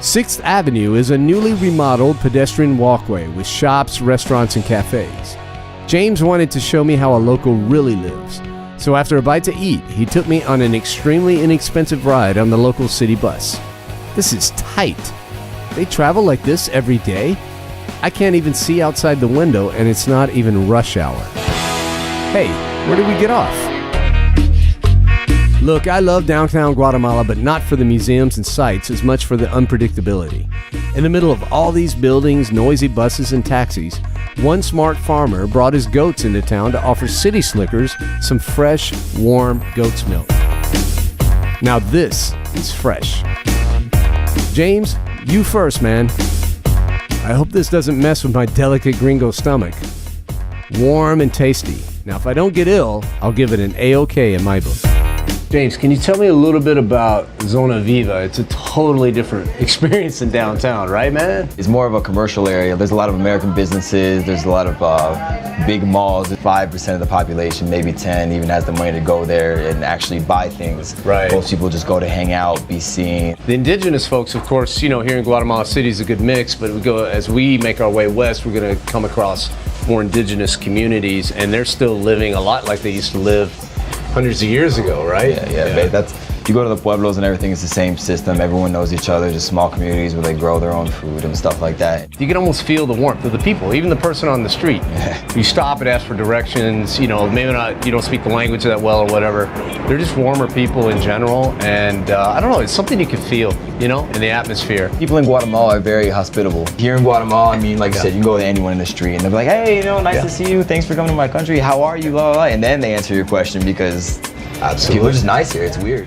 6th Avenue is a newly remodeled pedestrian walkway with shops, restaurants, and cafes. James wanted to show me how a local really lives. So after a bite to eat, he took me on an extremely inexpensive ride on the local city bus. This is tight. They travel like this every day? I can't even see outside the window, and it's not even rush hour. Hey, where did we get off? Look, I love downtown Guatemala, but not for the museums and sights as much for the unpredictability. In the middle of all these buildings, noisy buses, and taxis, one smart farmer brought his goats into town to offer city slickers some fresh, warm goat's milk. Now this is fresh. James, you first, man. I hope this doesn't mess with my delicate gringo stomach. Warm and tasty. Now, if I don't get ill, I'll give it an A-OK in my book. James, can you tell me a little bit about Zona Viva? It's a totally different experience than downtown, right, man? It's more of a commercial area. There's a lot of American businesses. There's a lot of big malls. 5% of the population, maybe 10, even has the money to go there and actually buy things. Right. Most people just go to hang out, be seen. The indigenous folks, of course, here in Guatemala City is a good mix, but as we make our way west, we're going to come across more indigenous communities, and they're still living a lot like they used to live hundreds of years ago, right? Yeah. You go to the pueblos and everything, it's the same system. Everyone knows each other, just small communities where they grow their own food and stuff like that. You can almost feel the warmth of the people, even the person on the street. You stop and ask for directions, maybe not, you don't speak the language that well or whatever. They're just warmer people in general, and I don't know, it's something you can feel, in the atmosphere. People in Guatemala are very hospitable. Here in Guatemala, like you said, you can go to anyone in the street and they'll be like, hey, nice to see you, thanks for coming to my country, how are you, blah, blah, blah. And then they answer your question because people are just nice here, it's weird.